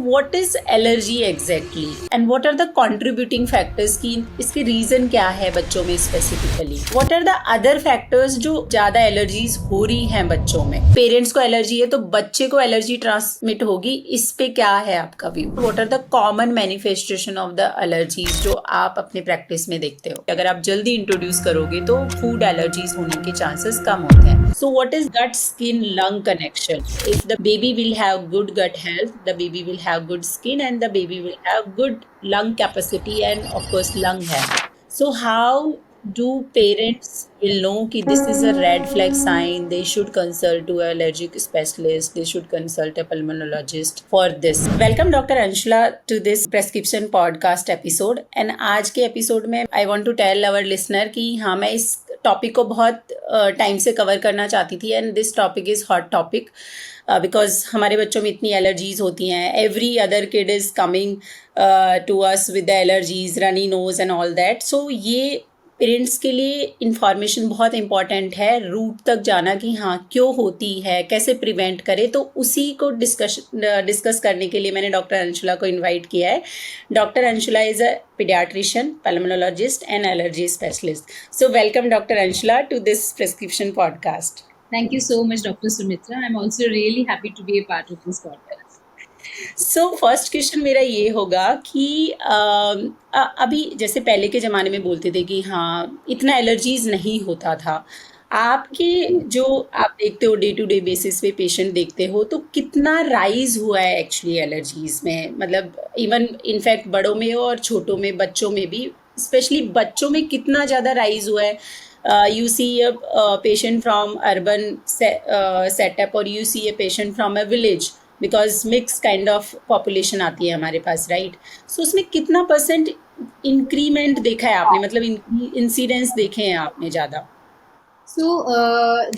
What is allergy exactly and what are the contributing factors की इसके reason क्या है बच्चों में specifically, what are the other factors जो ज्यादा एलर्जीज हो रही हैं बच्चों में। पेरेंट्स को एलर्जी है तो बच्चे को एलर्जी ट्रांसमिट होगी, इस पे क्या है आपका view? What are the common manifestation of the allergies जो आप अपने प्रैक्टिस में देखते हो? अगर आप जल्दी इंट्रोड्यूस करोगे तो फूड एलर्जीज होने के चांसेस कम होते हैं। So what is gut skin lung connection? If the baby will have good gut health, the baby will have good skin and the baby will have good lung capacity and of course lung health. So how do parents will know कि this is a red flag sign, they should consult to an allergic specialist, they should consult a pulmonologist for this. Welcome Dr. Anshula to this prescription podcast episode and आज के episode में I want to tell our listener कि हाँ मैं इस topic को बहुत time से कवर करना चाहती थी and this topic is hot topic because हमारे बच्चों में इतनी एलर्जीज होती हैं. Every other kid is coming to us with the allergies, runny nose and all that. So ये पेरेंट्स के लिए इंफॉर्मेशन बहुत इंपॉर्टेंट है, रूट तक जाना कि हाँ क्यों होती है, कैसे प्रिवेंट करें. तो उसी को डिस्कस करने के लिए मैंने डॉक्टर अंशुला को इनवाइट किया है. Doctor Anshula is a pediatrician, pulmonologist and allergy specialist. So welcome Dr. Anshula to this prescription podcast. Thank you so much, Dr. Sumitra. I'm also really happy to be a part of this podcast. So first question मेरा ये होगा कि अभी जैसे पहले के ज़माने में बोलते थे कि हाँ इतना एलर्जीज नहीं होता था. आपके जो आप देखते हो डे टू डे बेसिस पे पेशेंट देखते हो तो कितना राइज हुआ है एक्चुअली एलर्जीज में, मतलब इवन इनफैक्ट बड़ों में और छोटों में, बच्चों में भी, स्पेशली बच्चों में कितना ज़्यादा राइज हुआ है. You see a patient from urban setup or you see a patient from a village because mixed kind of population आती है हमारे पास, राइट? सो उसमें कितना परसेंट इंक्रीमेंट देखा है आपने, मतलब इंसिडेंस देखे हैं आपने ज़्यादा?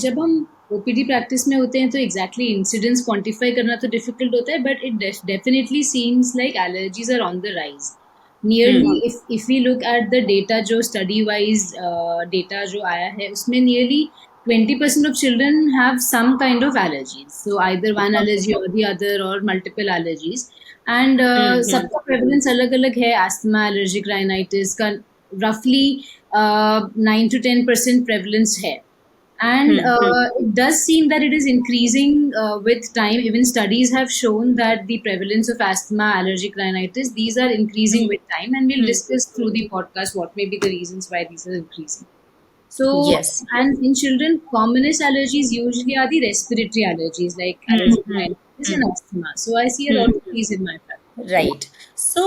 जब हम ओपीडी प्रैक्टिस में होते हैं तो एग्जैक्टली इंसिडेंस क्वांटिफाई करना तो डिफिकल्ट होता है, but it definitely seems like allergies are on the rise. Nearly if we look at the data, जो स्टडी वाइज डेटा जो आया है, उसमें nearly 20% of children have some kind of allergies. So either one allergy or the other or multiple allergies. And सबका prevalence अलग अलग है. Asthma, allergic rhinitis का roughly 9 to 10% prevalence है. And it does seem that it is increasing with time. Even studies have shown that the prevalence of asthma, allergic rhinitis, these are increasing with time. And we'll discuss through the podcast what may be the reasons why these are increasing. So, yes. And in children, commonest allergies usually are the respiratory allergies like allergic rhinitis and asthma. So I see a lot of these in my practice. Right. So,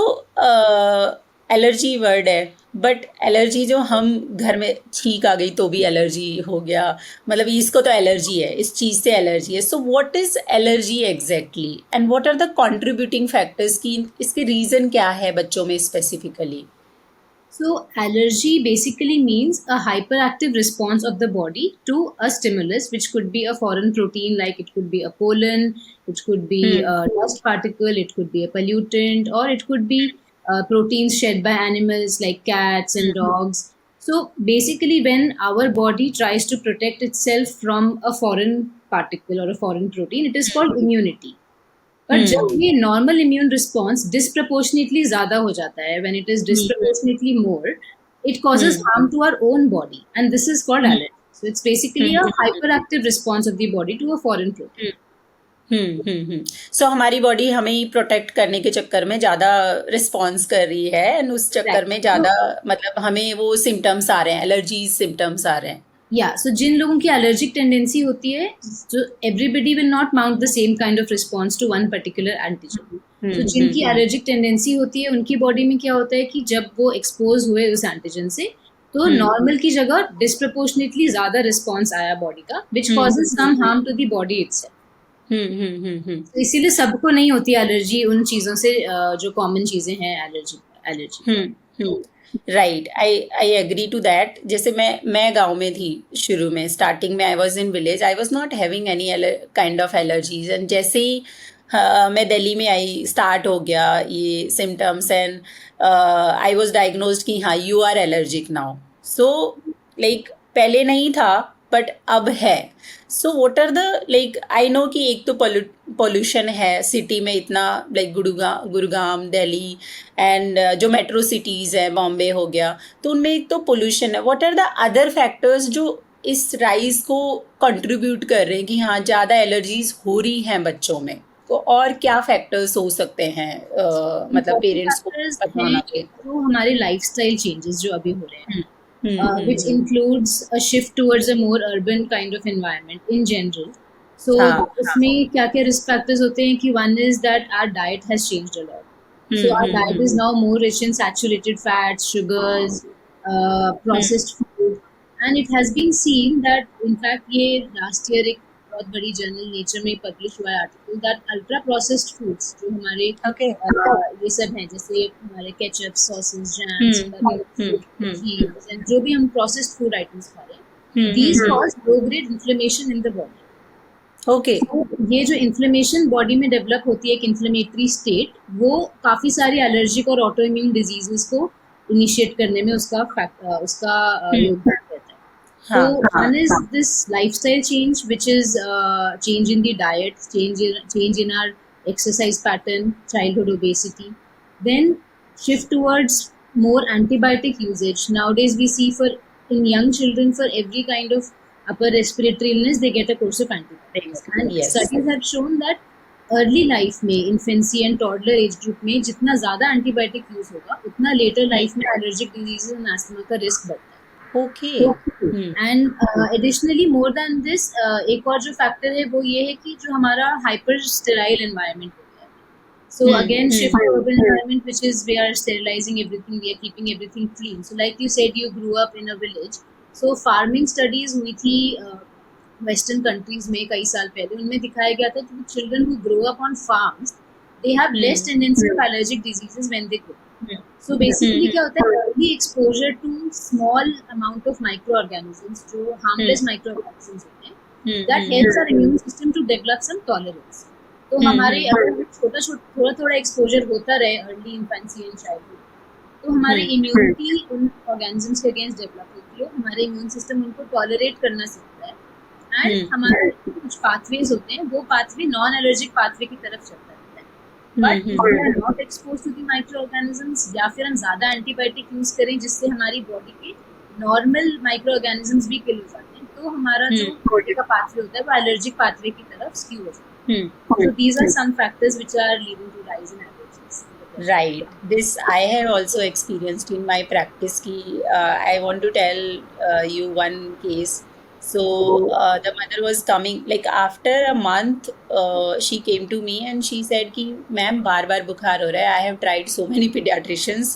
allergy word है, but allergy जो हम घर में छींक आ गई तो भी allergy हो गया, मतलब इसको तो एलर्जी है, इस चीज़ से एलर्जी है. So what is allergy exactly and what are the contributing factors की इसके रीज़न क्या है बच्चों में specifically? So allergy basically means a hyperactive response of the body to a stimulus, which could be a foreign protein, like it could be a pollen, it could be a dust particle, it could be a pollutant, or it could be proteins shed by animals like cats and dogs. So basically when our body tries to protect itself from a foreign particle or a foreign protein, it is called immunity. But जब ये normal immune response disproportionately ज़्यादा हो जाता है, when it is disproportionately more, it causes harm to our own body, and this is called allergy. So it's basically a hyperactive response of the body to a foreign protein. So हमारी body हमें ही protect करने के चक्कर में ज़्यादा response कर रही है एंड उस चक्कर में ज़्यादा मतलब हमें वो सिम्टम्स आ रहे हैं, एलर्जी सिम्टम्स आ रहे हैं. So जिन लोगों की allergic tendency होती है, so everybody will not mount the same kind of response to one particular antigen. So जिनकी allergic tendency होती है, उनकी body में क्या होता है कि जब वो expose हुए उस antigen से, तो normal की जगह disproportionately ज़्यादा response आया body का, which causes some harm to the body itself. तो इसीलिए सबको नहीं होती एलर्जी उन चीज़ों से जो कॉमन चीज़ें हैं allergy. Right, I agree to that. जैसे मैं गांव में थी शुरू में, स्टार्टिंग में I was in village, I was not having any kind of allergies and जैसे ही मैं दिल्ली में आई स्टार्ट हो गया ये symptoms and I was diagnosed कि हाँ you are allergic now. So like पहले नहीं था बट अब है. So what are the like I know कि एक तो पोल्यूशन है सिटी में इतना, लाइक गुड़गांव दिल्ली एंड जो मेट्रो सिटीज़ है, बॉम्बे हो गया, तो उनमें एक तो पोल्यूशन है. What are the other factors जो इस राइज को कंट्रीब्यूट कर रहे हैं कि हाँ ज़्यादा एलर्जीज हो रही हैं बच्चों में? तो और क्या फैक्टर्स हो सकते हैं मतलब इम्पॉर्टेंट पेरेंट्स को फैक्टर्स पता हैं होना चाहिए? जो हमारे लाइफस्टाइल चेंजेस जो अभी हो रहे हैं, which hmm. includes a shift towards a more urban kind of environment in general. So हाँ. उसमें क्या क्या risk factors होते हैं कि one is that our diet has changed a lot. So our diet is now more rich in saturated fats, sugars, processed food, and it has been seen that in fact ये last year एक बहुत बड़ी journal nature में publish हुआ है article that ultra processed foods जो हमारे okay. ये सब हैं, जैसे हमारे केचप, सॉसेस, जैम्स, चीज एंड जो भी हम प्रोसेस्ड फूड आइटम्स खा रहे हैं, these cause low grade inflammation in the body. Okay. ये जो इन्फ्लेमेशन बॉडी में डेवलप होती है, एक इन्फ्लेमेटरी स्टेट, वो काफी सारी एलर्जिक और ऑटो इम्यून डिजीजेस को इनिशिएट करने में उसका योगदान रहता है. So one is this lifestyle change, which is change in the diet, change in our exercise pattern, childhood obesity. Then shift towards more antibiotic usage. Nowadays we see for in young children, for every kind of upper respiratory illness, they get a course of antibiotics. And Yes. studies have shown that early life में, infancy and toddler age group में जितना ज़्यादा antibiotic use होगा, उतना later life में allergic diseases and asthma का risk बढ़ता है. Okay. And additionally more than this, एक और जो फैक्टर है वो ये है कि जो हमारा हाइपर स्टेराइल एनवायरनमेंट हो गया है. So again, shift to urban environment, which is we are sterilizing everything, we are keeping everything clean. So like you said, you grew up in a village. So farming studies हुई थी western countries में कई साल पहले, उनमें दिखाया गया था कि children who grow up on farms, they have less tendency of allergic diseases when they grow. So basically क्या होता है, early exposure to small amount of microorganisms, जो harmless microorganisms होते हैं, that helps our immune system to develop some tolerance. तो हमारे अगर थोड़ा थोड़ा एक्सपोजर होता रहे अर्ली इन्फेंसी एंड चाइल्डहुड, तो हमारे इम्यूनिटी उन ऑर्गेनिजम्स के अगेंस्ट डेवलप होती है, हमारे इम्यून सिस्टम उनको टॉलरेट करना सीखता है, एंड हमारे कुछ पाथवेज होते हैं, वो पाथवे नॉन एलर्जिक पाथवे की तरफ चलता है. But if we are not expose to the microorganisms, या फिर हम ज्यादा एंटीबायोटिक यूज करें जिससे हमारी बॉडी के नॉर्मल माइक्रोऑर्गेनिजम्स भी किल हो जाते हैं, तो हमारा जो बॉडी का पाथवे होता है वो एलर्जिक पाथवे की तरफ स्क्यू हो जाता है. So these are some factors which are leading to rise in allergies. Right. This I have also experienced in my practice. I want to tell you one case. So the mother was coming, like after a month, she came to me and she said कि ma'am बार बार बुखार हो रहा है. I have tried so many pediatricians,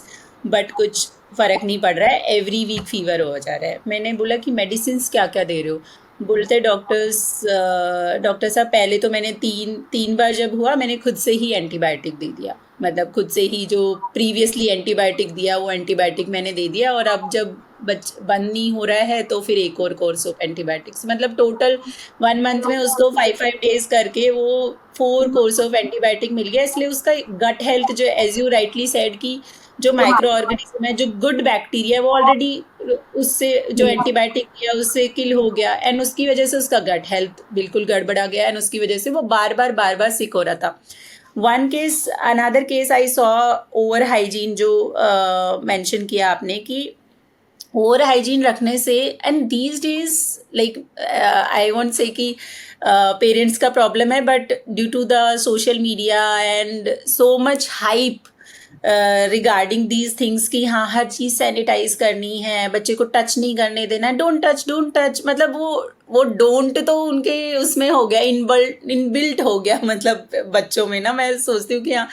but कुछ फ़र्क नहीं पड़ रहा है. एवरी वीक फीवर हो जा रहा है. मैंने बोला कि मेडिसिन क्या क्या दे रहे हो? बोलते डॉक्टर साहब पहले तो मैंने तीन बार जब हुआ मैंने खुद से ही एंटीबायोटिक दे दिया, मतलब खुद से ही जो प्रीवियसली एंटीबायोटिक दिया वो एंटीबायोटिक मैंने दे दिया, और अब जब बंद नहीं हो रहा है तो फिर एक और कोर्स ऑफ एंटीबायोटिक्स, मतलब टोटल 1 मंथ में उसको 5 डेज करके वो 4 कोर्स ऑफ एंटीबायोटिक मिल गया. इसलिए उसका गट हेल्थ जो एज यू राइटली सेड कि जो माइक्रो ऑर्गेनिज्म है, जो गुड बैक्टीरिया, वो ऑलरेडी उससे जो एंटीबायोटिक दिया उससे किल हो गया, एंड उसकी वजह से उसका गट हेल्थ बिल्कुल गड़बड़ा गया, एंड उसकी वजह से वो बार बार सिक हो रहा था. Another case I saw over hygiene, जो मेंशन किया आपने कि ओवर हाइजीन रखने से, and these days like I won't say कि पेरेंट्स का प्रॉब्लम है, but due to the social media and so much hype regarding these things कि हाँ हर चीज़ सैनिटाइज करनी है, बच्चे को टच नहीं करने देना, डोंट टच, मतलब वो डोंट तो उनके उसमें हो गया, इनबिल्ट हो गया, मतलब बच्चों में ना. मैं सोचती हूँ कि हाँ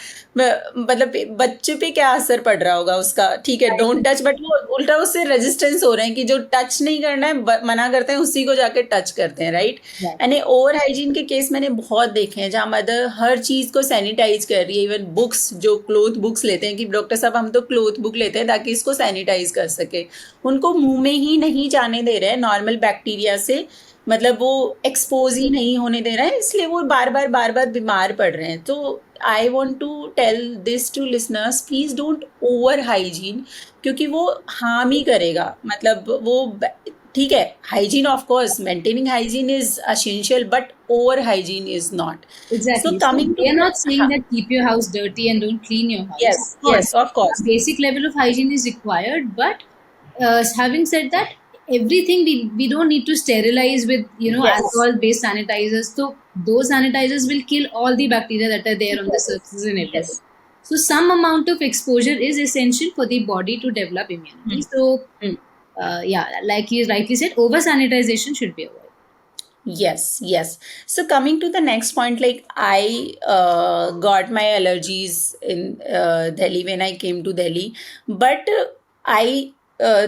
मतलब बच्चे पे क्या असर पड़ रहा होगा उसका. ठीक है डोंट टच, बट वो उल्टा उससे रेजिस्टेंस हो रहे हैं कि जो टच नहीं करना है मना करते हैं, उसी को जाके टच करते हैं, राइट. एंड ओवर हाइजीन के केस मैंने बहुत देखे हैं जहाँ मदर हर चीज़ को सैनिटाइज कर रही है. इवन बुक्स, जो क्लोथ बुक्स लेते हैं कि डॉक्टर साहब हम तो क्लोथ बुक लेते हैं ताकि इसको सैनिटाइज कर सके, उनको मुंह में ही नहीं जाने दे रहे हैं नॉर्मल बैक्टीरिया से, मतलब वो एक्सपोज ही नहीं होने दे रहा है, इसलिए वो बार बार बीमार पड़ रहे हैं. तो I want to tell this to listeners, please don't over hygiene, क्योंकि वो हार्म ही करेगा. मतलब वो ठीक है, hygiene of course, maintaining hygiene is essential, but over hygiene is not. So Exactly. So coming to we are the, not saying that keep your house dirty and don't clean your house. yes, Of course, yes, of a course, basic level of hygiene is required. But having said that, everything we don't need to sterilize with yes, alcohol-based sanitizers. So those sanitizers will kill all the bacteria that are there on the surfaces and everything. yes. So some amount of exposure is essential for the body to develop immunity. Hmm. So Hmm. yeah, like you rightly said, over sanitization should be avoided. Yes, yes. So coming to the next point, like I got my allergies in Delhi when I came to Delhi, but I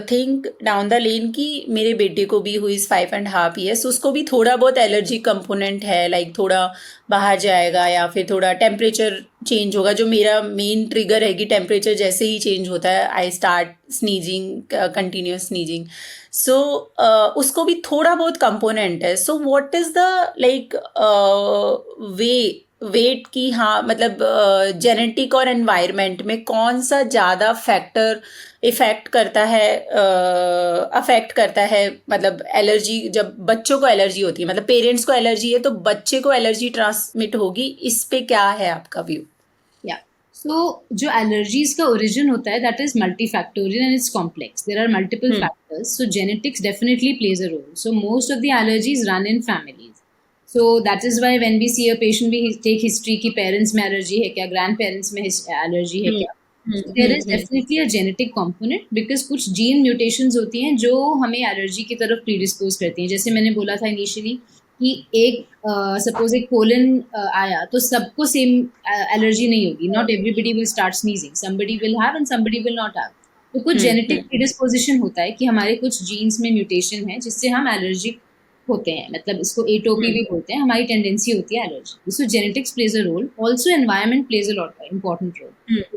think down the lane कि मेरे बेटे को भी who is 5.5 years उसको भी थोड़ा बहुत allergy component है, लाइक थोड़ा बाहर जाएगा या फिर थोड़ा टेम्परेचर चेंज होगा, जो मेरा मेन ट्रिगर है कि टेम्परेचर जैसे ही चेंज होता है I start sneezing, continuous sneezing. So उसको भी थोड़ा बहुत कंपोनेंट है. So what is the like way wait की, हाँ मतलब जेनेटिक और एनवायरनमेंट में कौन सा ज़्यादा फैक्टर इफेक्ट करता है, अफेक्ट करता है, मतलब एलर्जी जब बच्चों को एलर्जी होती है, मतलब पेरेंट्स को एलर्जी है तो बच्चे को एलर्जी ट्रांसमिट होगी, इस पे क्या है आपका व्यू? या सो जो एलर्जीज का ओरिजिन होता है that is multifactorial and it's complex. There are multiple factors. So genetics definitely plays a role. So most of the allergies run in families. So that is why when we see a patient, we take history कि parents में allergy है क्या, grandparents में allergy है क्या. So there is definitely a genetic component because कुछ gene mutations होती हैं जो हमें allergy की तरफ predispose करती हैं. जैसे मैंने बोला था initially कि एक suppose एक pollen आया तो सबको same allergy नहीं होगी. Not everybody will start sneezing. Somebody will have and somebody will not have. तो कुछ genetic predisposition होता है कि हमारे कुछ genes में mutation है जिससे हम allergic होते हैं, मतलब इसको एटोपी भी बोलते हैं. हमारी टेंडेंसी होती है allergy. So genetics plays a role. Also environment plays a lot important role,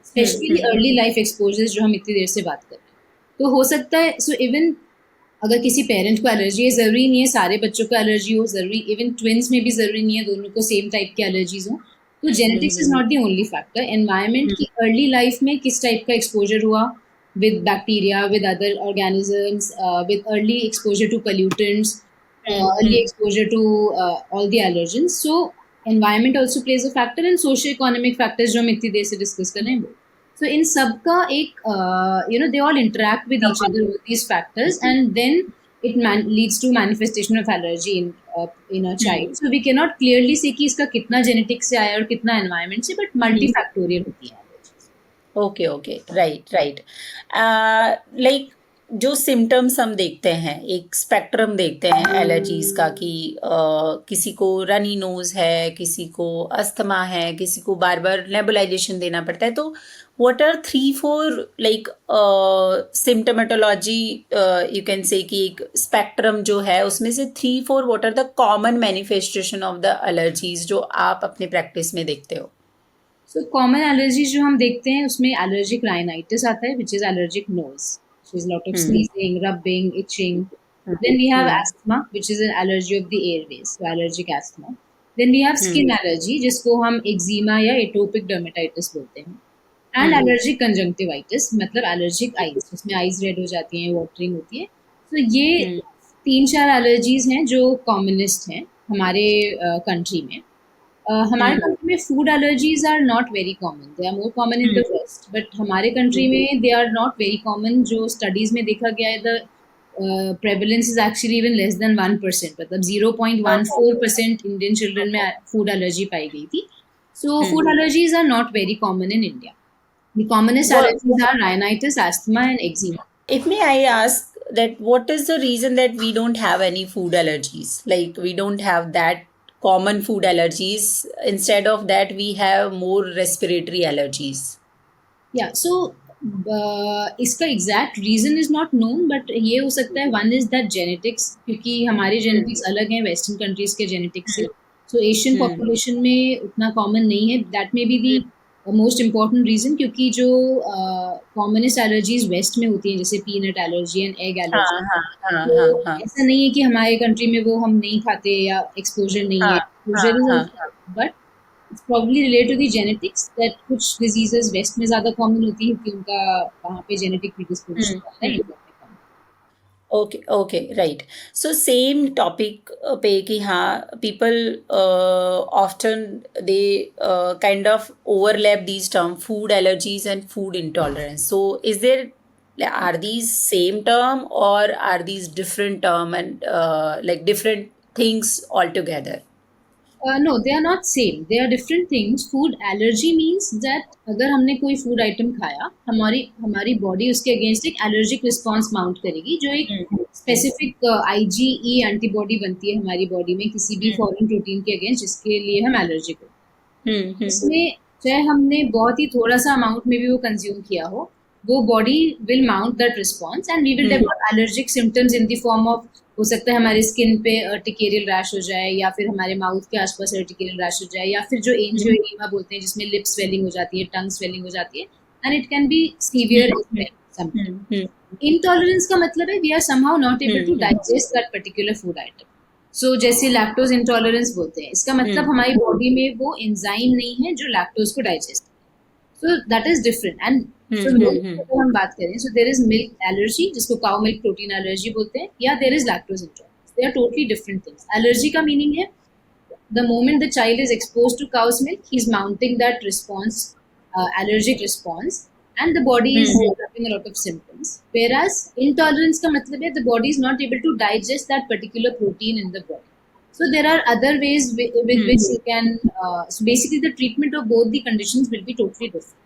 specially early life exposure जो हम इतनी देर से बात कर रहे हैं. तो हो सकता है सो इवन अगर किसी पेरेंट को एलर्जी है, जरूरी नहीं है सारे बच्चों को एलर्जी हो, जरूरी इवन ट्विंस में भी जरूरी नहीं है दोनों को सेम टाइप की एलर्जीज हो. तो genetics is not the only factor. Environment की अर्ली लाइफ में किस टाइप का एक्सपोजर हुआ with bacteria, with other organisms, with early exposure to pollutants, early exposure to all the allergens. So environment also plays a factor, and socio-economic factors जो हम इतनी देर से discuss कर रहे हैं वो. So in सबका एक they all interact with each other with these factors, and then it leads to manifestation of allergy in a child. So we cannot clearly say कि इसका कितना genetic से आया और कितना environment से, but multifactorial होती है. Okay okay, right right. Like जो सिम्टम्स हम देखते हैं, एक स्पेक्ट्रम देखते हैं एलर्जीज का कि किसी को रनी नोज है, किसी को अस्थमा है, किसी को बार बार नेबुलाइजेशन देना पड़ता है. तो what are 3-4 like symptomatology, you can say कि एक स्पेक्ट्रम जो है उसमें से 3-4 what are the common manifestation of the allergies जो आप अपने प्रैक्टिस में देखते हो? So common allergies जो हम देखते हैं उसमें allergic rhinitis आता है, which is allergic nose. So there's a lot of sneezing, rubbing, itching. Then we have asthma, which is an allergy of the airways, so allergic asthma. Then we have skin allergy, जिसको हम eczema या atopic dermatitis बोलते हैं. And allergic conjunctivitis, मतलब allergic eyes, उसमें eyes red हो जाती हैं, watering होती है. So ये 3-4 allergies हैं जो commonest हैं हमारे country में. हमारे कंट्री में food allergies are not very common. They are more common in the west, but हमारे कंट्री में they are not very common. जो स्टडीज में देखा गया है the prevalence is actually even less than 1%, मतलब 0.14% इंडियन चिल्ड्रन में फूड एलर्जी पाई गई थी. So food allergies are not very common in India. The commonest allergies are rhinitis, asthma and eczema. If may I ask that what is the reason that we don't have any food allergies? Like we don't have that common food allergies. Instead of that, we have more respiratory allergies. Yeah, so इसका exact reason is not known, but ये हो सकता है one is that genetics, क्योंकि हमारे genetics अलग हैं western countries के जेनेटिक्स से. सो एशियन पॉपुलेशन में उतना कॉमन नहीं है. That may be the most important reason, क्योंकि जो कॉमनेस्ट एलर्जीज वेस्ट में होती हैं जैसे peanut allergy and egg allergy, ऐसा नहीं है कि हमारे कंट्री में वो हम नहीं खाते या एक्सपोजर नहीं है. Exposure is, but it's probably related to the genetics that कुछ diseases west में ज़्यादा common होती है क्योंकि उनका वहाँ पे genetic predisposition होता है. Okay okay right so same topic पे कि हाँ people often they kind of overlap these term food allergies and food intolerance so is there are these same term or are these different term and like different things altogether? No, they are not same. They are different things. Food allergy means that अगर हमने कोई food item खाया, हमारी हमारी body उसके against एक allergic response mount करेगी, जो एक स्पेसिफिक आईजीई एंटीबॉडी बनती है हमारी बॉडी में किसी भी फॉरेन प्रोटीन के अगेंस्ट, जिसके लिए हम एलर्जिक हो। इसमें चाहे हमने बहुत ही थोड़ा सा अमाउंट में भी वो कंज्यूम किया वो body will mount that response and we will develop allergic symptoms in the form of, हो सकता है हमारे स्किन पे अर्टिकेरियल रैश हो जाए, या फिर हमारे माउथ के आसपास अर्टिकेरियल रैश हो जाए, या फिर जो एंजियोएडिमा बोलते हैं जिसमें लिप स्वेलिंग हो जाती है, टंग स्वेलिंग हो जाती है, and it can be severe sometime. Intolerance का मतलब है we are somehow not able to digest that particular food item. So जैसे लैक्टोज इंटॉलरेंस बोलते हैं, इसका मतलब हमारी बॉडी में वो एंजाइम नहीं है जो लैक्टोज को digest, so that is different and so milk की अगर हम बात करें, so there is milk allergy जिसको cow milk protein allergy बोलते हैं, या there is lactose intolerance, they are totally different things। allergy का meaning है the moment the child is exposed to cow's milk, he is mounting that response, allergic response, and the body is developing a lot of symptoms, whereas intolerance का मतलब है the body is not able to digest that particular protein in the body। So there are other ways with which you can, so basically the treatment of both the conditions will be totally different।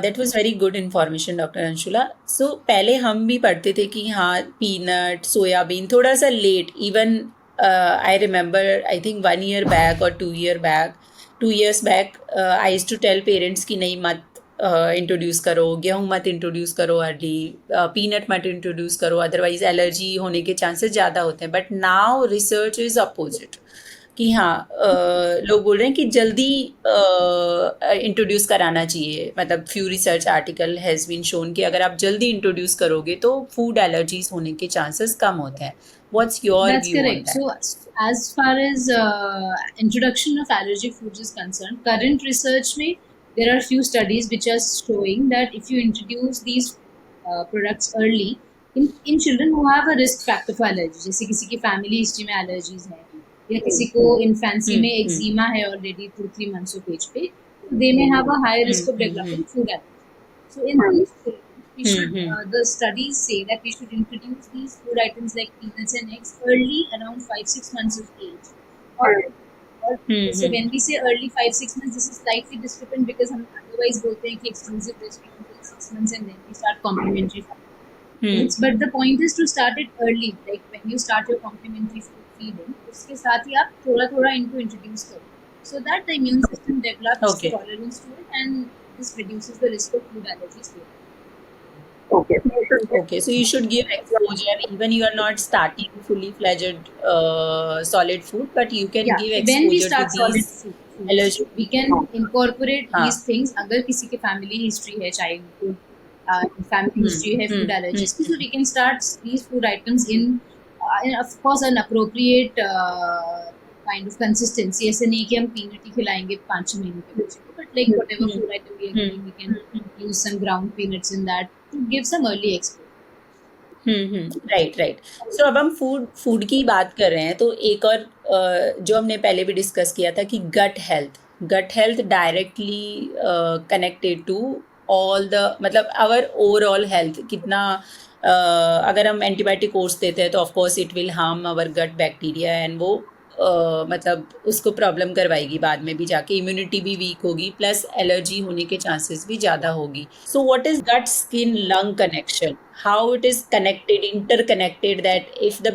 That was very good information doctor Anshula so पहले हम भी पढ़ते थे कि हाँ peanut soybean थोड़ा सा late even I remember I think 1 year back और 2 years back I used to tell parents कि नहीं मत इंट्रोड्यूस करो गेहूँ मत इंट्रोड्यूस करो अर्ली पीनट मत इंट्रोड्यूस करो अदरवाइज एलर्जी होने के चांसेस ज़्यादा होते हैं but now research is opposite कि हाँ लोग बोल रहे हैं कि जल्दी इंट्रोड्यूस कराना चाहिए मतलब few research article has been shown कि अगर आप जल्दी इंट्रोड्यूस करोगे तो फूड एलर्जीज होने के चांसेस कम होते हैं what's your That's view on correct। That So as far as introduction of allergic foods is concerned, current research में there are few studies which are showing that if you introduce these products early in children who have a risk factor for allergy, जैसे किसी की family history में allergies है, या किसी को infancy में एक्जिमा है ऑलरेडी 2-3 months of age पे, they may have a high risk of developing food allergy। So in these children, we should, the studies say that we should introduce these food items like peanuts and eggs early, around 5-6 months of age। or so when we say early 5-6 months, this is slightly discrepant because हम otherwise बोलते हैं कि exclusive breastfeeding till 6 months and then we start complementary feeding। But the point is to start it early, like when you start your complementary feeding, उसके साथ ही आप थोड़ा-थोड़ा इनको introduce करो, so that the immune system develops Okay. tolerance to it and this reduces the risk of food allergies to it। Okay, so you should give exposure even you are not starting fully fledged solid food but you can give when we exposure start to solid these food, allergy we can incorporate हाँ. these things। अगर किसी के family history है, childhood family history है food allergies की, so we can start these food items in of course an appropriate kind of consistency। ऐसे नहीं कि हम peanut ही खिलाएंगे 5-6 महीने के बच्चे को, but like whatever food item we are giving, we can use some ground peanuts in that to give some early exposure। Right so अब हम फूड की बात कर रहे हैं तो एक और जो हमने पहले भी डिस्कस किया था कि gut health directly connected to all the मतलब आवर ओवरऑल हेल्थ कितना अगर हम एंटीबायोटिक कोर्स देते हैं तो of course it will harm our gut bacteria and वो मतलब उसको प्रॉब्लम करवाएगी बाद में भी जाके इम्यूनिटी भी वीक होगी प्लस एलर्जी होने के चांसेस भी ज़्यादा होगी सो what is gut skin lung connection how it is connected interconnected that if the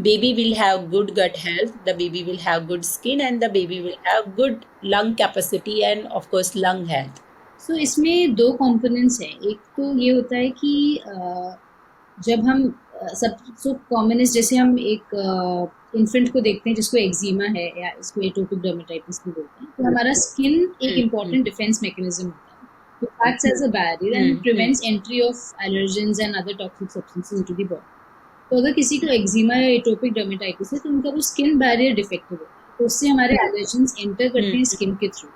baby will have good gut health, the baby will have good skin and the baby will have good lung capacity and of course lung health। So इसमें 2 components हैं। एक तो ये होता है कि जब हम सबसे कॉमनेस्ट जैसे हम एक इन्फेंट को देखते हैं जिसको एक्जिमा है या इसको एटोपिक डर्मेटाइटिस भी बोलते हैं, तो हमारा स्किन एक इम्पॉर्टेंट डिफेंस मैकेनिज्म होता है, it acts as a barrier and prevents entry of allergens and other toxic substances into the body। तो अगर किसी को एक्जिमा या एटोपिक डर्मेटाइटिस है तो उनका वो स्किन बैरियर डिफेक्टिव होता है, तो उससे हमारे एलर्जेंस एंटर करते हैं स्किन के थ्रू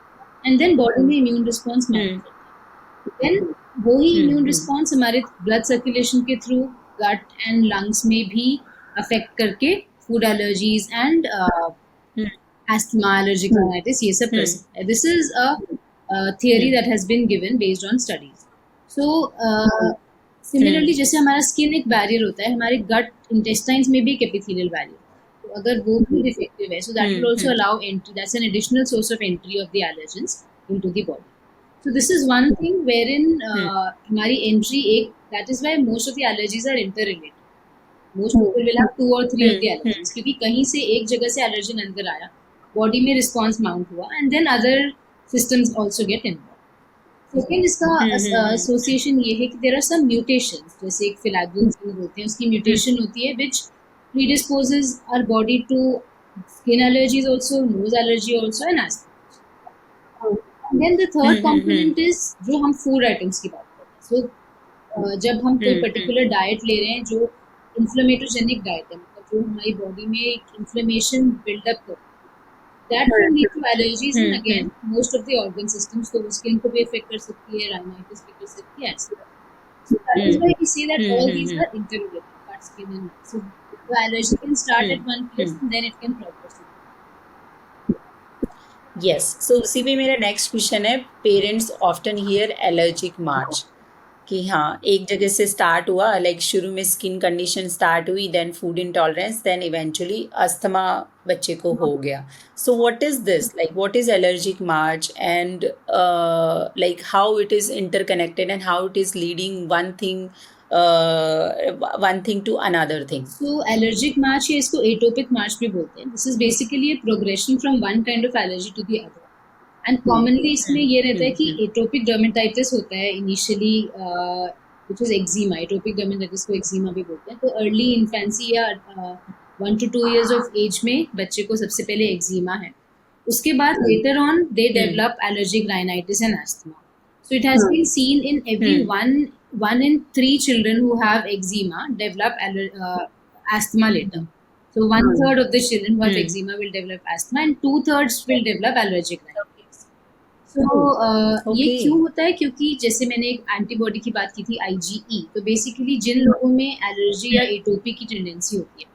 एंड देन बॉडी में इम्यून रिस्पॉन्स माउंट करता है। देन वही इम्यून रिस्पॉन्स हमारे ब्लड सर्कुलेशन के थ्रू गट एंड लंग्स में भी अफेक्ट करके food allergies and asthma, allergic rhinitis, ये सब कर सकता है. This is a theory that has been given based on studies. So, similarly, जैसे हमारा स्किन एक बैरियर होता है, हमारे गट इंटेस्टाइन्स में भी एक एपिथेलियल बैरियर. तो अगर वो भी डिफेक्टिव है, so that will also allow entry. That's an additional source of entry of the allergens into the body. So this is one thing wherein हमारी entry एक, that is why most of the allergies are interrelated. Most people will have 2 or 3 of the allergens क्योंकि कहीं से एक जगह से allergen अंदर आया, बॉडी में रिस्पॉन्स माउंट हुआ and then other systems also get involve. Second इसका एसोसिएशन ये है कि देयर आर सम म्यूटेशंस, जैसे एक फिलाग्रिन जीन होते हैं, उसकी म्यूटेशन होती है which predisposes our body to skin allergies also, nose allergy also and asthma. Then the third component is जो हम फूड आइटम्स की बात करते हैं. सो जब हम कोई पर्टिकुलर डाइट ले रहे हैं जो इन्फ्लेमेटोजेनिक डाइट है, मतलब जो हमारी बॉडी में एक इन्फ्लेमेशन बिल्डअप करती है, that can lead to allergies and again most of the organ systems, तो skin को भी affect कर सकती है, rhinitis भी कर सकती है. So that is why we say that all these are interrelated, gut, skin and nerve. So the allergy can start at one place and then it can progress. Yes. So उसी पे मेरा next question है, parents often here allergic मार्च, कि हाँ एक जगह से start हुआ, लाइक शुरू में स्किन कंडीशन स्टार्ट हुई, then food intolerance, then eventually asthma बच्चे को हो गया. So what is this, like what is allergic march and like how it is interconnected and how it is leading one thing to another thing. So allergic march या इसको atopic march भी बोलते हैं. This is basically a progression from one kind of allergy to the other. And commonly इसमें ये रहता है कि एटोपिक डर्मेटाइटिस होता है initially, which is eczema. Atopic dermatitis को एक्जिमा भी बोलते हैं. तो अर्ली इन्फेंसी या 1 to 2 years ऑफ एज में बच्चे को सबसे पहले एक्जिमा है. उसके बाद later on they develop allergic rhinitis and asthma. So it has been seen in every 1 in 3 children who have eczema develop asthma later. So 1/3 of the children who have eczema will develop asthma and 2/3 will develop allergic rhinitis. So, ये क्यों होता है? क्योंकि जैसे मैंने एक antibody की बात की थी IgE, तो बेसिकली जिन लोगों में एलर्जी या एटोपी की टेंडेंसी होती है,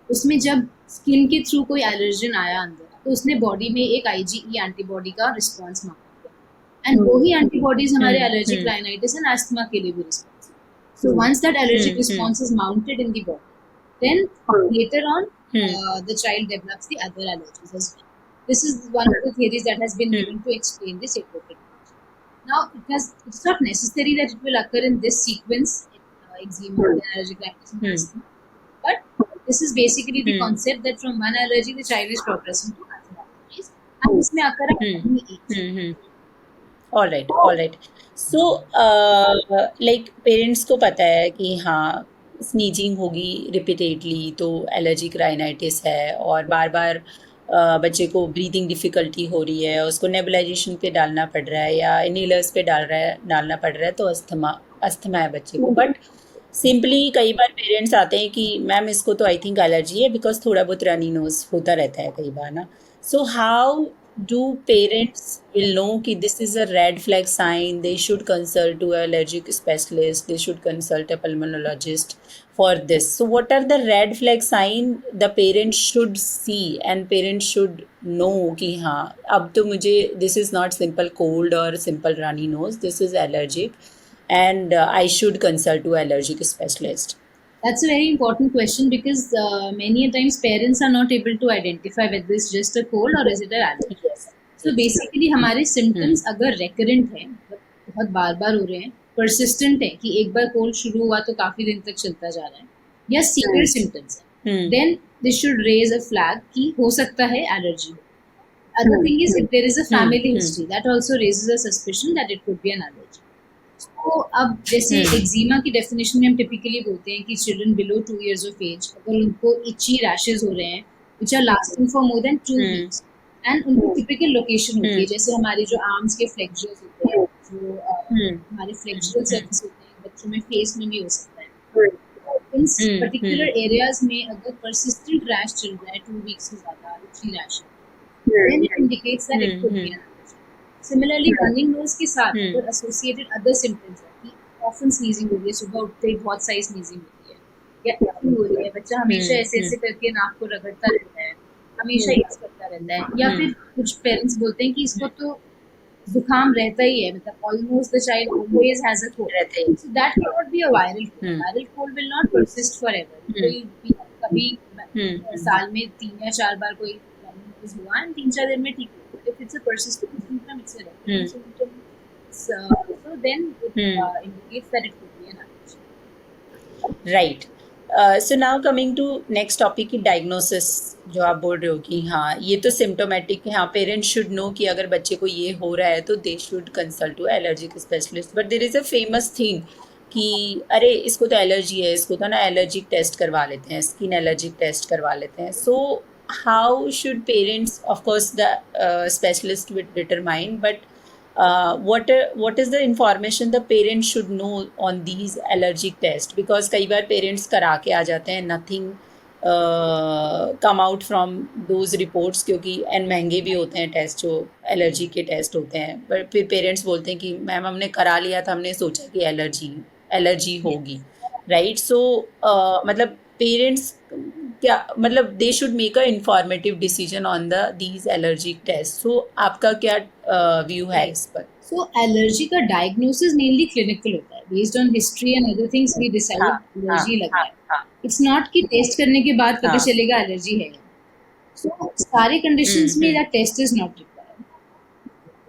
उसमें जब स्किन के थ्रू कोई एलर्जन आया अंदर, तो उसने बॉडी में एक IgE एंटीबॉडी का रिस्पॉन्स मांगा किया एंड वही एंटीबॉडीज हमारे एलर्जिक राइनाइटिस एंड अस्थमा के लिए भी response. So once that allergic response is mounted in the body, then later on the child develops the other allergies as well. This is one of the theories that has been given to explain this atopic march. Now, it's not necessary that it will occur in this sequence, eczema, allergic rhinitis, and asthma. But this is basically the concept that from one allergy the child is progressing to other allergies, and this may occur at any age. All right. So, like parents को पता है कि हाँ sneezing होगी repeatedly तो allergic rhinitis है, और बार बार बच्चे को ब्रीदिंग डिफ़िकल्टी हो रही है, उसको नेबुलाइजेशन पे डालना पड़ रहा है या इनहेलर्स पे डालना पड़ रहा है, तो अस्थमा है बच्चे को. बट सिंपली कई बार पेरेंट्स आते हैं कि मैम इसको तो आई थिंक एलर्जी है, बिकॉज थोड़ा बहुत रनी नोज होता रहता है कई बार ना. So how do parents will know कि this is a red flag sign, they should consult to an allergic specialist, they should consult a pulmonologist for this. So what are the red flag sign the parents should see and parents should know कि हाँ अब तो मुझे this is not simple cold or simple runny nose, this is allergic and I should consult to allergic specialist. That's a very important question because many a times parents are not able to identify whether it's just a cold or is it an allergy. Yes. So basically हमारे symptoms अगर recurrent हैं, बहुत बार बार हो रहे हैं, persistent है कि एक बार cold शुरू हुआ तो काफी दिन तक चलता जा रहा है, या severe symptoms है, then this should raise a flag कि हो सकता है allergy. Other thing is if there is a family history, that also raises a suspicion that it could be an allergy. तो अब जैसे एक्जिमा की डेफिनेशन में हम टिपिकली बोलते हैं कि children below 2 years of age अगर उनको इची रैशेस हो रहे हैं which are lasting for more than 2 weeks and उनको टिपिकल लोकेशन होती है, जैसे हमारे जो आर्म्स के फ्लेक्सर्स होते हैं, जो हमारे फ्लेक्सुरल सर्फेस होते हैं, बच्चों में फेस में भी हो सकता है. इन पर्टिकुलर एरियाज में अगर परसिस्टेंट रैश चल रहा है 2 weeks से ज़्यादा, itchy rash, then it indicates that it could be an. Similarly, running nose के साथ अगर associated other symptoms है कि often sneezing हो रही है, सुबह उठते ही बहुत सारी sneezing होती है, या itching हो रही है, बच्चा हमेशा ऐसे ऐसे करके नाक को रगड़ता रहता है, हमेशा itch करता रहता है, या फिर कुछ पेरेंट्स बोलते हैं कि इसको तो जुकाम रहता ही है, मतलब almost the child always has a cold, रहते हैं। So that can not be a viral cold, viral cold will not persist for ever, कोई भी कभी साल में 3 या 4 बार कोई illness हुआ एंड 3-4 दिन में ठीक हो गया, if it's a persistent symptom it's a recurrent symptom, so then it indicates that it could be an allergy. Right. So now coming to next topic की डायग्नोसिस, जो आप बोल रहे हो कि हाँ ये तो सिम्टोमेटिक है, हाँ पेरेंट्स शुड नो कि अगर बच्चे को ये हो रहा है तो they should consult to allergic specialist, but there is a famous thing कि अरे इसको तो एलर्जी है, इसको तो ना एलर्जिक टेस्ट करवा लेते हैं, स्किन एलर्जिक टेस्ट करवा लेते हैं। So how should parents, of course the specialist will determine, but what is the information the parents should know on these allergic tests, because कई बार पेरेंट्स करा के आ जाते हैं, nothing come out from those reports, क्योंकि and महंगे भी होते हैं टेस्ट जो एलर्जी के टेस्ट होते हैं, पर फिर पेरेंट्स बोलते हैं कि मैम हमने करा लिया था, हमने सोचा कि एलर्जी होगी, राइट? सो मतलब पेरेंट्स क्या, मतलब they should make a informative decision on the these allergic test. So आपका क्या व्यू है इस पर? So allergy का diagnosis mainly clinical होता है, based on history and other things we decide allergy लगा है। It's not कि टेस्ट करने के बाद पता चलेगा एलर्जी है। So सारे कंडीशंस में that test is not required।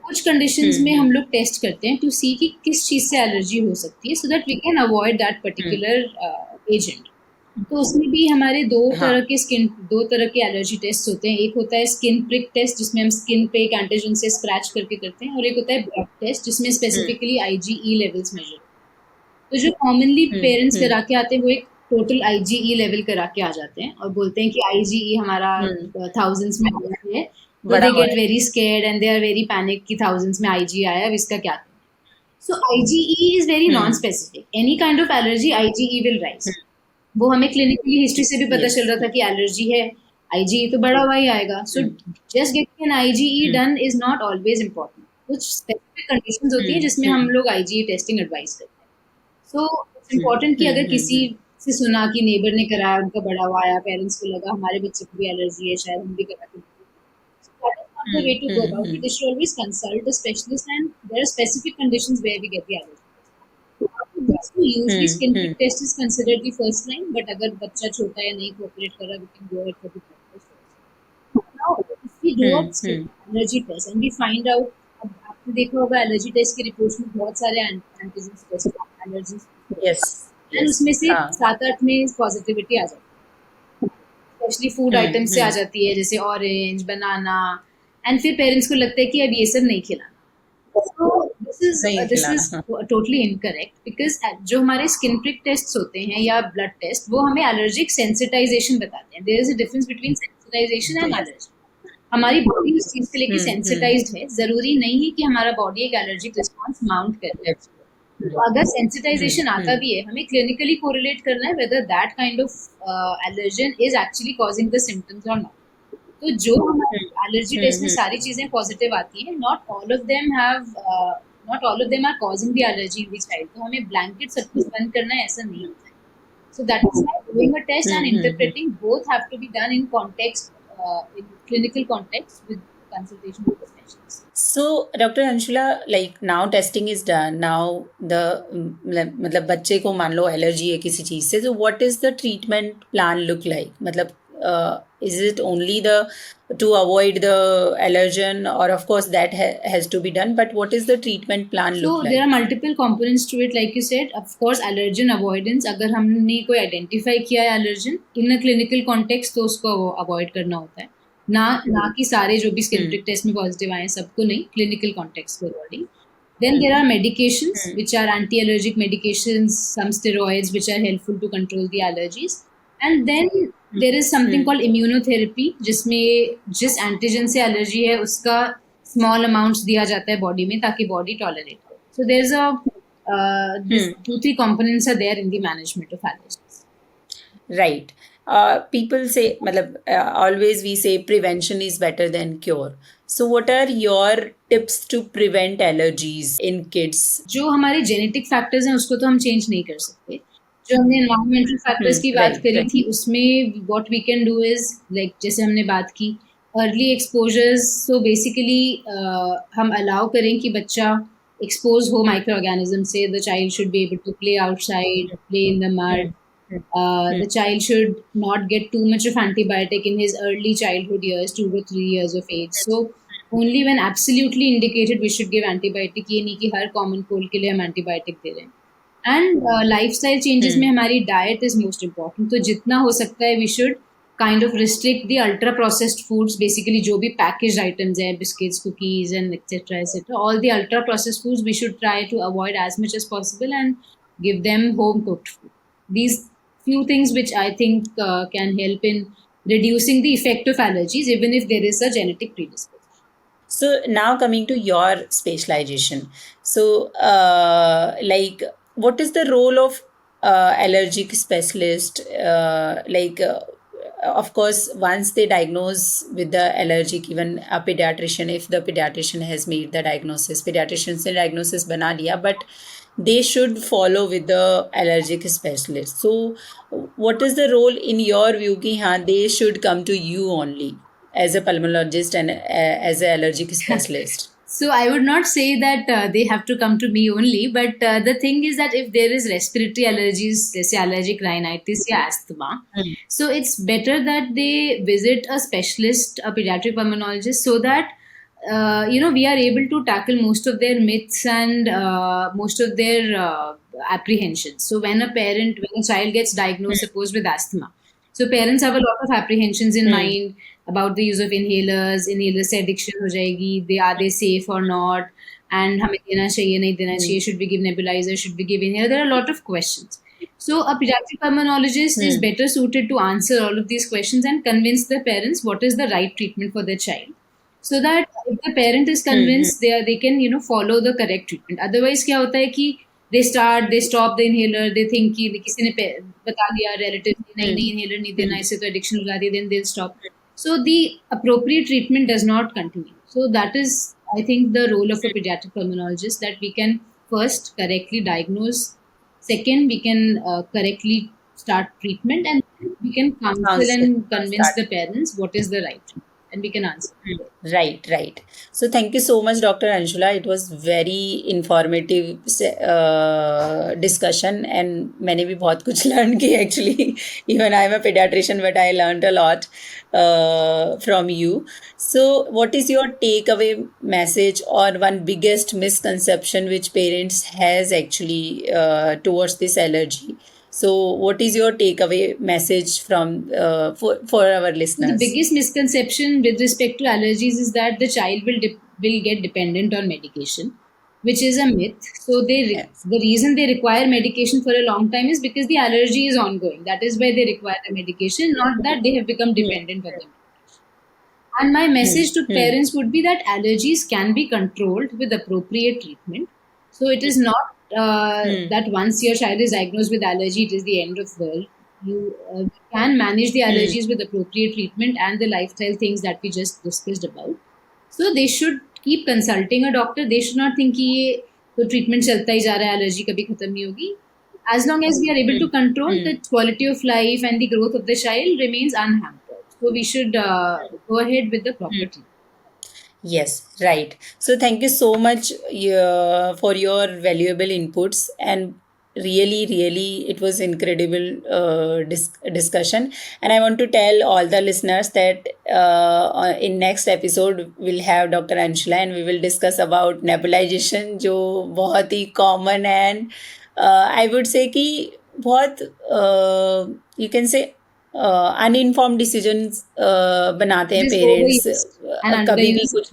कुछ कंडीशंस में हम लोग टेस्ट करते हैं to see कि किस चीज़ से एलर्जी हो सकती है, so that we can avoid that particular agent। तो उसमें भी हमारे दो तरह के एलर्जी टेस्ट होते हैं। एक होता है स्किन प्रिक टेस्ट, जिसमें हम स्किन पे एक एंटीजन से स्क्रैच करके करते हैं, और एक होता है ब्लड टेस्ट, जिसमें स्पेसिफिकली IgE लेवल्स मेजर। तो जो कॉमनली पेरेंट्स करा के आते हैं वो एक टोटल IgE लेवल करा के आ जाते हैं और बोलते हैं कि IgE हमारा थाउजेंड्स में आ रहा है, तो they get very scared and they are very panic कि थाउजेंड्स में IgE आया, अब इसका क्या करें। So IgE is very non specific, any kind of allergy IgE will rise. वो हमें क्लिनिकली हिस्ट्री से भी पता चल रहा था कि एलर्जी है, IgE तो बड़ा हुआ ही आएगा। So just getting an IgE done is not always important. कुछ स्पेसिफिक कंडीशंस होती हैं जिसमें हम लोग IgE टेस्टिंग एडवाइस करते हैं। सो इट्स इम्पोर्टेंट कि अगर किसी से सुना कि नेबर ने कराया, उनका बड़ा हुआ आया, पेरेंट्स को लगा हमारे बच्चे को भी एलर्जी है, शायद हम भी करा के the way to go about it. They should always consult a specialist, and there are specific conditions where we get the allergy. Usually skin prick test is considered the first line, but अगर बच्चा छोटा या नहीं cooperate कर रहा, we can go ahead for the blood test also. Now, if we do a allergy test and we find out, अब आपने देखा होगा allergy test की रिपोर्ट में बहुत सारे antigens specific allergies, yes, and उसमें से 7-8 में पॉजिटिविटी आ जाती है, स्पेशली फूड आइटम्स से आ जाती है, जैसे ऑरेंज, बनाना, एंड फिर पेरेंट्स को लगता है कि अब ये सब नहीं खिलाना। So this is totally incorrect, because जो हमारे स्किन प्रिक टेस्ट होते हैं या ब्लड टेस्ट, वो हमें एलर्जिक सेंसिटाइजेशन बताते हैं। There is a difference between sensitization and allergy. हमारी बॉडी उस चीज के लिए सेंसिटाइज्ड है, जरूरी नहीं है कि हमारा बॉडी एक एलर्जिक रिस्पॉन्स माउंट करे। तो अगर सेंसिटाइजेशन आता भी है, हमें क्लिनिकली कोरिलेट करना है whether that kind of allergen is actually causing the symptoms और नॉट। तो जो हमारे एलर्जी टेस्ट में सारी चीजें पॉजिटिव आती हैं, not all of them are causing the allergy in the child. तो हमें ब्लैंकेट सब कुछ बंद करना है, ऐसा नहीं होता है। So that is why doing a test and interpreting both have to be done in context, in clinical context with consultation with the specialist. So Dr. Anshula, like now testing is done, now the मतलब बच्चे को मान लो allergy है किसी चीज़ से, so what is the treatment plan look like? मतलब is it only to avoid the allergen, or of course that has to be done, but what is the treatment plan look like? So there are multiple components to it, like you said. Of course allergen avoidance, अगर हमने कोई identify किया है allergen in a clinical context, तो उसको avoid करना होता है। ना कि सारे जो भी स्किन प्रिक टेस्ट में पॉजिटिव आए सबको नहीं, clinical context according. Then there are medications which are anti-allergic medications, some steroids which are helpful to control the allergies, and then there is something called immunotherapy, जिसमें जिस antigen से allergy है उसका small amounts दिया जाता है body में ताकि बॉडी टॉलरेट करे। So there's a 2-3 components are there in the management of allergies. Right. People say, always we say prevention is better than cure. So what are your tips to prevent allergies in kids? जो हमारे genetic factors हैं उसको तो हम change नहीं कर सकते, जो हमने एनवायरमेंटल फैक्टर्स की बात राइट करी राइट थी उसमें what we can do is like जैसे हमने बात की अर्ली एक्सपोजर्स, सो बेसिकली हम अलाउ करें कि बच्चा एक्सपोज हो माइक्रो ऑर्गेनिज्म से. The child should be able to play outside, play in the mud. The child should not get too much of antibiotic in his early childhood years, 2 to 3 years of age. So only when absolutely indicated we should give antibiotic. ये नहीं कि हर common cold के लिए हम antibiotic दे रहे हैं. And lifestyle changes में हमारी डाइट इज मोस्ट इम्पॉर्टेंट. तो जितना हो सकता है we should kind of restrict the ultra processed foods, basically जो भी पैकेज आइटम्स हैं, biscuits, cookies and etcetera etcetera, all the ultra processed foods we should try to avoid as much as possible and give them home cooked food. These few things which I think can help in reducing the effect of allergies, even if there is a genetic predisposition. So now coming to your specialization. So like what is the role of allergic specialist? Of course, once they diagnose with the allergic, even a pediatrician, if the pediatrician has made the diagnosis, pediatrician se diagnosis bana liya, but they should follow with the allergic specialist. So what is the role in your view ki haan they should come to you only as a pulmonologist and as an allergic specialist? So I would not say that they have to come to me only, but the thing is that if there is respiratory allergies, let's say allergic rhinitis or asthma, so it's better that they visit a specialist, a pediatric pulmonologist, so that we are able to tackle most of their myths and most of their apprehensions. So when a child gets diagnosed, suppose with asthma, so parents have a lot of apprehensions in mind about the use of inhalers. Inhalers से addiction हो जाएगी. Are they safe or not? And हमें देना चाहिए नहीं देना चाहिए? Should we give nebulizer? Should we give inhaler? There are a lot of questions. So a pediatric pulmonologist is better suited to answer all of these questions and convince the parents what is the right treatment for their child. So that if the parent is convinced, they can follow the correct treatment. Otherwise क्या होता है कि they stop the inhaler, they think कि किसी ने बता दिया relative नहीं inhaler नहीं देना, इससे तो addiction हो जाती है, then they'll stop. So the appropriate treatment does not continue. So that is, I think, the role of a pediatric pulmonologist, that we can first correctly diagnose, second we can correctly start treatment, and we can counsel and convince the parents what is the right treatment, and we can answer. Right. So thank you so much, Dr. Anshula. It was very informative discussion, and मैंने भी बहुत कुछ learn की actually. Even I am a pediatrician, but I learned a lot from you. So what is your takeaway message or one biggest misconception which parents has actually towards this allergy? So what is your takeaway message from for our listeners? The biggest misconception with respect to allergies is that the child will get dependent on medication, which is a myth. So the reason they require medication for a long time is because the allergy is ongoing. That is why they require the medication, not that they have become dependent on the medication. And my message to parents would be that allergies can be controlled with appropriate treatment. So it is not that once your child is diagnosed with allergy, it is the end of the world. You can manage the allergies with appropriate treatment and the lifestyle things that we just discussed about. So they should keep consulting a doctor. They should not think कि ये तो treatment चलता ही जा रहा है, allergy कभी खत्म नहीं होगी. As long as we are able to control, the quality of life and the growth of the child remains unhampered. So we should go ahead with the proper treatment. Yes, right. So thank you so much for your valuable inputs, and really it was incredible discussion. And I want to tell all the listeners that in next episode we'll have Dr. Anshula, and we will discuss about nebulization, जो बहुत ही common and I would say कि बहुत you can say uninformed decisions बनाते हैं parents कभी भी कुछ.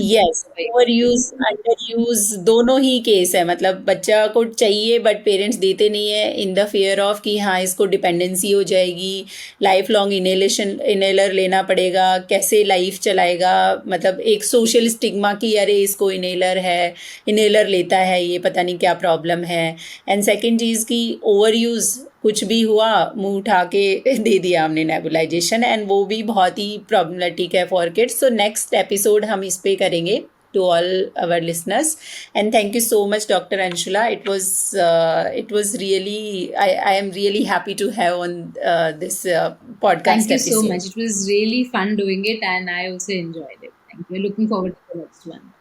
Yes, underuse दोनों ही केस है. मतलब बच्चा को चाहिए बट पेरेंट्स देते नहीं है इन द फियर ऑफ कि हाँ इसको डिपेंडेंसी हो जाएगी, लाइफ लॉन्ग इनहेलर लेना पड़ेगा, कैसे लाइफ चलाएगा. मतलब एक सोशल स्टिग्मा कि अरे इसको इनहेलर लेता है, ये पता नहीं क्या प्रॉब्लम है. एंड सेकेंड चीज़ की ओवर यूज़, कुछ भी हुआ मुंह उठा के दे दिया हमने नेबुलाइजेशन, एंड वो भी बहुत ही प्रॉब्लमेटिक है for kids. So next episode हम इस पे करेंगे to all our listeners. And thank you so much, Dr. Anshula. It was really, I am really happy to have on this podcast Thank you so episode. much. It was really fun doing it, and I also enjoyed it. Thank you. Looking forward to the next one.